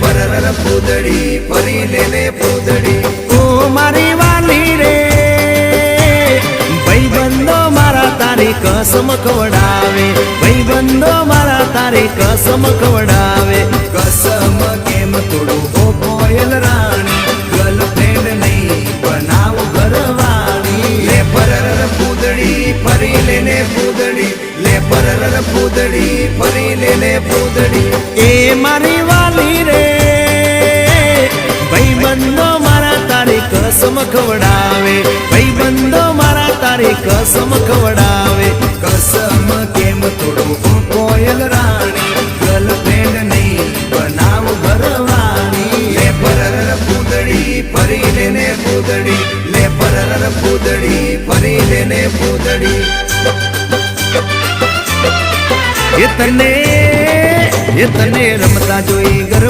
પરર પૂદડી ફરી લેને પૂદડી ઓ મારી વાલી રે ભાઈબંધો મારા તારી કસમ ખવડાવે ભાઈબંધો મારા તારી કસમ ખવડાવે કસમ કેમ તોડું ઓ કોયલ રાણી ગર્લફ્રેન્ડ નહીં બનાવ ઘરવાળી લે પરર પૂદડી ફરી લેને પૂદડી લે પરર પૂદડી ફરી લેને પૂદડી એ મારી વાલી રે ભાઈબંધો મારા તારી કસમ ખવડાવે ભાઈબંધો મારા તારી કસમ ખવડાવે કસમ કેમ તોડું ઓ કોયલ રાણી ગર્લફ્રેન્ડ નહીં બનાવ ઘરવાળી લે પરર પૂદડી ફરી લેને પૂદડી લે પરર પૂદડી ફરી લેને પૂદડી એ તને રમતા જોઈ ગર